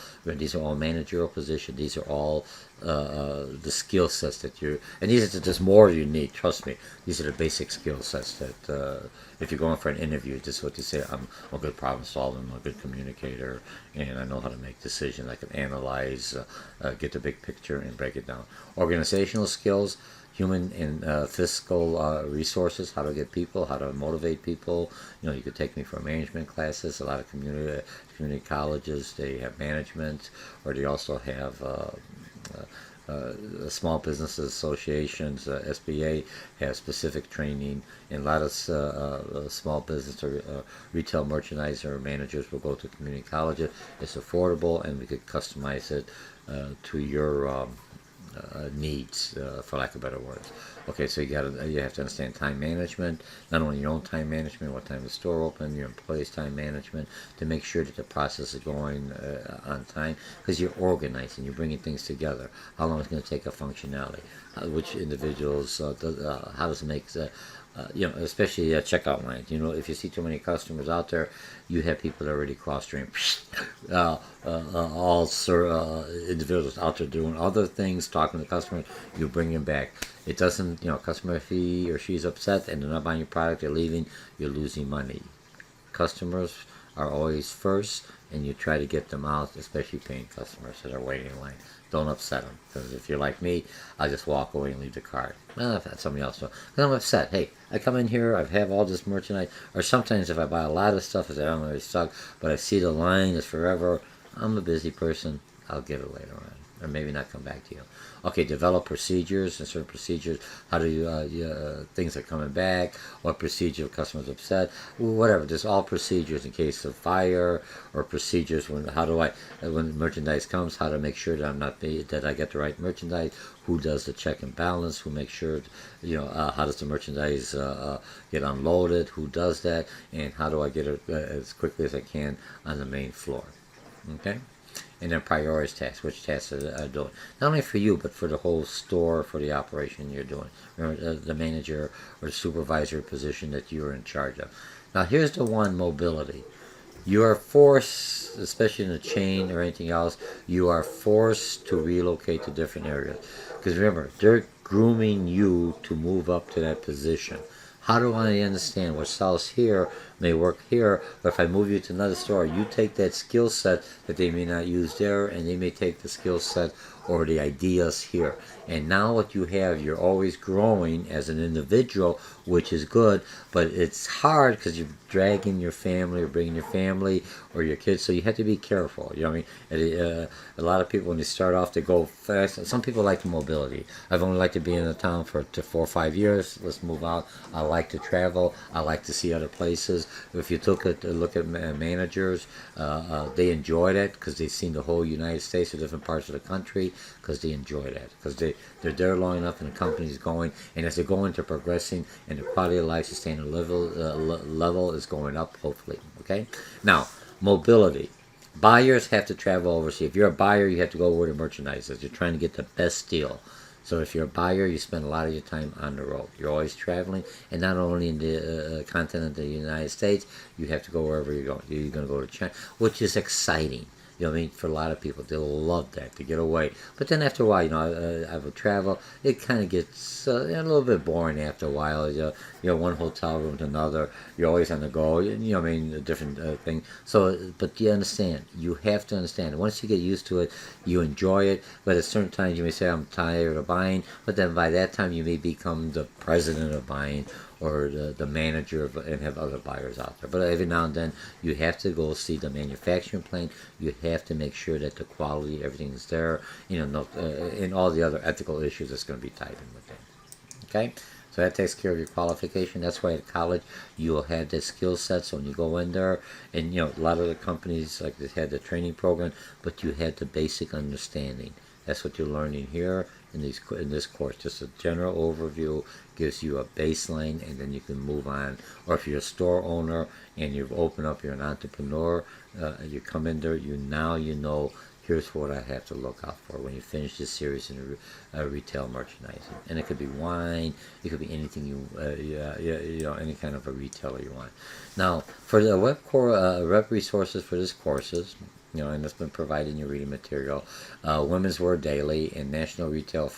managerial positions. These are all the skill sets that and these are just more you need. Trust me, these are the basic skill sets that if you're going for an interview, this is what you say. I'm a good problem solver, I'm a good communicator, and I know how to make decisions. I can analyze, get the big picture, and break it down. Organizational skills, human and fiscal resources, how to get people, how to motivate people. You could take me for management classes. A lot of community colleges, they have management, or they also have small business associations. SBA has specific training, and a lot of small business or retail merchandiser managers will go to community colleges. It's affordable, and we could customize it to your needs, for lack of better words. Okay, so you have to understand time management, not only your own time management, what time the store open, your employees' time management, to make sure that the process is going on time, because you're organizing, you're bringing things together. How long is it going to take a functionality? Which individuals, how does it make especially checkout lines. If you see too many customers out there, you have people that already cross-trained. Individuals out there doing other things, talking to customers, you bring them back. It doesn't, customer, if he or she's upset and they're not buying your product, they're leaving, you're losing money. Customers are always first, and you try to get them out, especially paying customers that are waiting in line. Don't upset them, because if you're like me, I'll just walk away and leave the cart. Well, if that's somebody else, because I'm upset. Hey, I come in here, I have all this merchandise, or sometimes if I buy a lot of stuff, I say I'm really stuck, but I see the line is forever. I'm a busy person. I'll get it later on, or maybe not come back to you. Okay, develop procedures and certain procedures. How do you things are coming back? What procedure if customers upset? Whatever. There's all procedures in case of fire, or procedures when merchandise comes, how to make sure that I get the right merchandise. Who does the check and balance? Who makes sure? How does the merchandise get unloaded? Who does that? And how do I get it as quickly as I can on the main floor? Okay. And then prioritize tasks, which tasks are doing. Not only for you, but for the whole store, for the operation you're doing. Remember, the manager or the supervisor position that you're in charge of. Now, here's the one, mobility. You are forced, especially in a chain or anything else, you are forced to relocate to different areas. Because remember, they're grooming you to move up to that position. How do I understand what sells here may work here, but if I move you to another store, you take that skill set that they may not use there, and they may take the skill set or the ideas here. And now what you have, you're always growing as an individual, which is good, but it's hard because you're dragging your family or bringing your family or your kids, so you have to be careful. You know what I mean? A lot of people, when they start off, they go fast. Some people like the mobility. I've only liked to be in a town for 4 or 5 years. Let's move out. I like to travel. I like to see other places. If you took a look at managers, they enjoy that because they've seen the whole United States or different parts of the country, because they enjoy that, because they're there long enough and the company's going, and as they're going to progressing and the quality of life sustainable level is going up, hopefully. Okay, now mobility. Buyers have to travel overseas. If you're a buyer, you have to go where the merchandise is. You're trying to get the best deal. So if you're a buyer, you spend a lot of your time on the road. You're always traveling, and not only in the continent of the United States, you have to go wherever you're going. You're going to go to China, which is exciting. You know what I mean? For a lot of people, they'll love that, to get away. But then after a while, I would travel. It kind of gets a little bit boring after a while. One hotel room to another. You're always on the go. You know what I mean? A different thing. So, but you understand. You have to understand. Once you get used to it, you enjoy it. But at certain times, you may say, I'm tired of buying. But then by that time, you may become the president of buying, or the manager and have other buyers out there. But every now and then, you have to go see the manufacturing plant. You have to make sure that the quality, everything is there, and all the other ethical issues that's going to be tied in with that. Okay? So that takes care of your qualification. That's why at college, you'll have the skill set. So when you go in there, and a lot of the companies, like they had the training program, but you had the basic understanding. That's what you're learning here in this course. Just a general overview, gives you a baseline, and then you can move on. Or if you're a store owner and you've opened up, you're an entrepreneur, you come in there, you know, here's what I have to look out for when you finish this series in retail merchandising. And it could be wine, it could be anything any kind of a retailer you want. Now, for the web resources for this courses, and that's been provided in your reading material, Women's Wear Daily and National Retail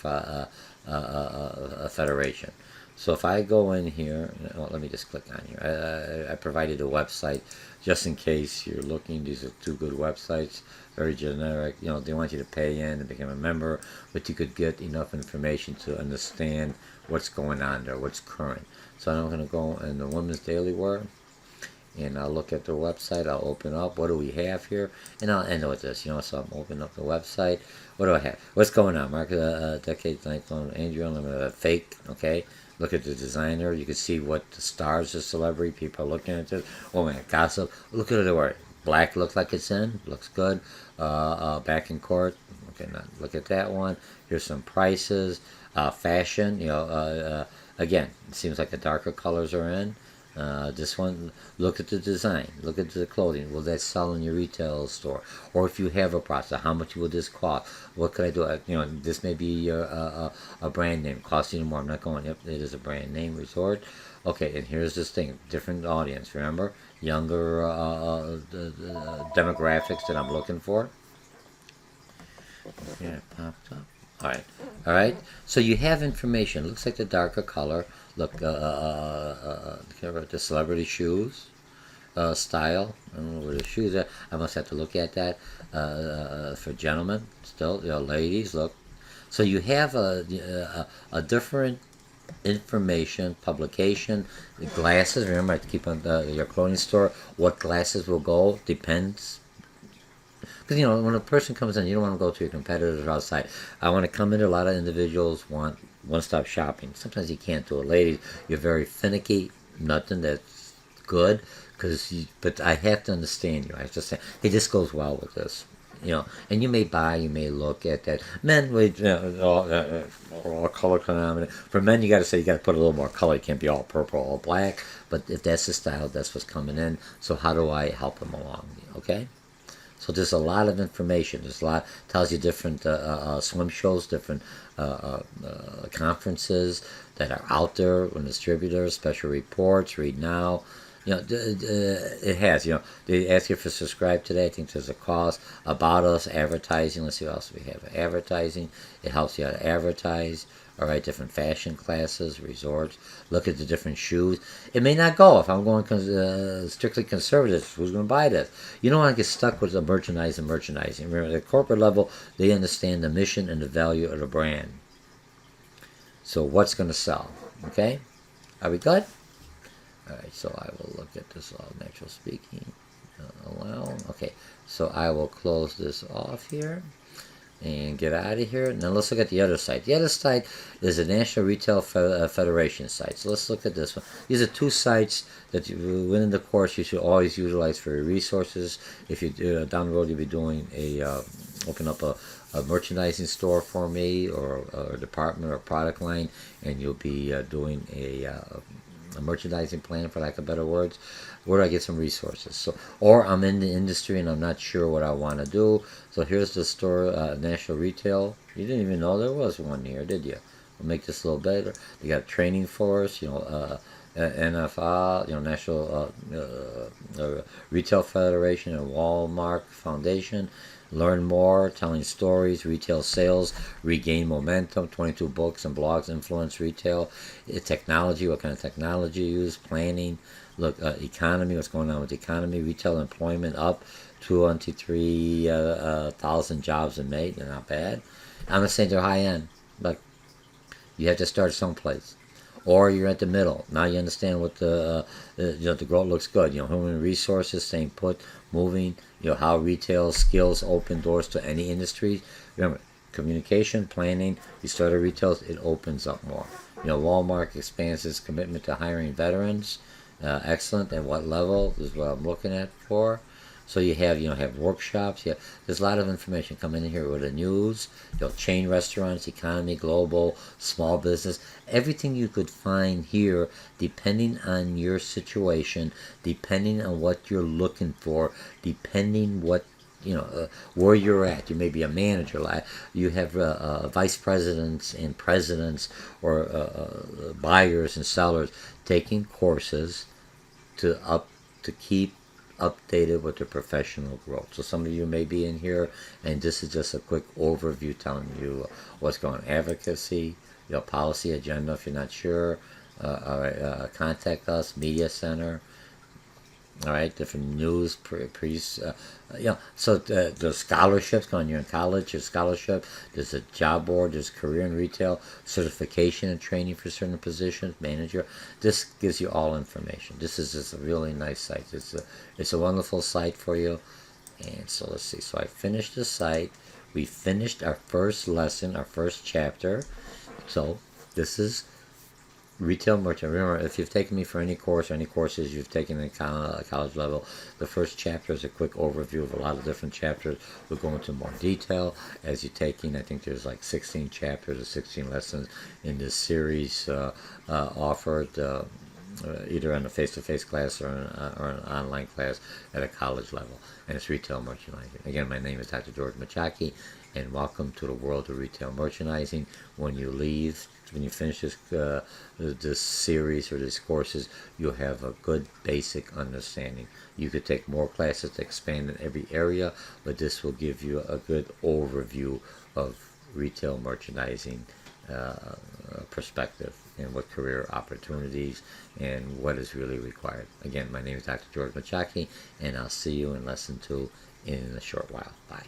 Federation. So if I go in here, let me just click on here. I provided a website just in case you're looking. These are two good websites, very generic. They want you to pay in and become a member, but you could get enough information to understand what's going on there, what's current. So I'm going to go in the Women's Daily Wear, and I'll look at their website. I'll open up. What do we have here? And I'll end with this. So I'm opening up the website. What do I have? What's going on? Mark, Decades, Andrew, I'm fake. Okay. Look at the designer. You can see what the stars of celebrity. People are looking at this. Oh man, gossip. Look at the word. Black looks like it's in. Looks good. Back in court. Okay, now look at that one. Here's some prices. Fashion. Again, it seems like the darker colors are in. This one, look at the design, look at the clothing. Will that sell in your retail store? Or if you have a process, how much will this cost? What could I do? This may be a brand name, costing more. I'm not going, yep, it is a brand name resort. Okay, and here's this thing, different audience, remember? Younger demographics that I'm looking for. Yeah, it popped up. All right. So you have information. Looks like the darker color. Look, the celebrity shoes style. I don't know where the shoes are. I must have to look at that. For gentlemen, still, ladies. Look. So you have a different information publication. The glasses. Remember, I have to keep on your clothing store. What glasses will go depends. Because, when a person comes in, you don't want to go to your competitors outside. I want to come in. A lot of individuals want one-stop shopping. Sometimes you can't do it. Ladies, you're very finicky. Nothing that's good. But I have to understand you. I have to say, hey, this goes well with this. And you may buy, you may look at that. Men, all color combination. For men, you got to put a little more color. You can't be all purple, all black. But if that's the style, that's what's coming in. So how do I help them along? Okay? So there's a lot of information. There's a lot, tells you different swim shows, different conferences that are out there from distributors, special reports, read now. It has. They ask you for subscribe today. I think there's a cost. About us, advertising. Let's see what else we have. Advertising. It helps you out to advertise. All right, different fashion classes, resorts. Look at the different shoes. It may not go if I'm going strictly conservative. Who's going to buy this? You don't want to get stuck with the merchandising. Remember, at the corporate level, they understand the mission and the value of the brand. So what's going to sell? Okay? Are we good? All right, so I will look at this all natural speaking. Allow. Okay, so I will close this off here and get out of here. Now let's look at the other site. The other site is the National Retail Federation site. So let's look at this one. These are two sites that within the course you should always utilize for your resources. If you down the road you'll be doing open up a merchandising store for me, or a department or product line, and you'll be doing a merchandising plan, for lack of better words. Where do I get some resources? So, or I'm in the industry and I'm not sure what I want to do. So here's the store, National Retail. You didn't even know there was one here, did you? We'll make this a little better. They got training for us, NFA, National Retail Federation, and Walmart Foundation. Learn more, telling stories, retail sales, regain momentum, 22 books and blogs, influence retail, technology, what kind of technology you use, planning, look, economy, what's going on with the economy, retail employment up 23,000 jobs in May, they're not bad. I'm not saying they're high end, but you have to start someplace. Or you're at the middle. Now you understand what the growth looks good. Human resources, staying put, moving. How retail skills open doors to any industry. Remember, communication, planning. You start a retail, it opens up more. Walmart expands its commitment to hiring veterans. Excellent. At what level is what I'm looking at for. So you have workshops. There's a lot of information coming in here with the news. Chain restaurants, economy, global, small business, everything you could find here, depending on your situation, depending on what you're looking for, depending what where you're at. You may be a manager. You have vice presidents and presidents, or buyers and sellers taking courses to keep updated with the professional growth. So some of you may be in here, and this is just a quick overview telling you what's going on. Advocacy, policy agenda if you're not sure. Contact us, media center. All right, different news, so there's scholarships going on. You're in college, there's scholarship. There's a job board, there's career in retail, certification and training for certain positions, manager. This gives you all information. This is just a really nice site. It's a wonderful site for you. And so let's see. So I finished the site. We finished our first lesson, our first chapter. So this is retail merchant. Remember, if you've taken me for any course or any courses you've taken at college level, the first chapter is a quick overview of a lot of different chapters. We'll go into more detail as you're taking. I think there's like 16 chapters or 16 lessons in this series offered either on a face-to-face class or an online class at a college level. And it's retail merchandising. Again, my name is Dr. George Mochocki, and welcome to the world of retail merchandising. When you finish this series or these courses, you'll have a good basic understanding. You could take more classes to expand in every area, but this will give you a good overview of retail merchandising perspective, and what career opportunities and what is really required. Again, my name is Dr. George Mochocki, and I'll see you in lesson 2 in a short while. Bye.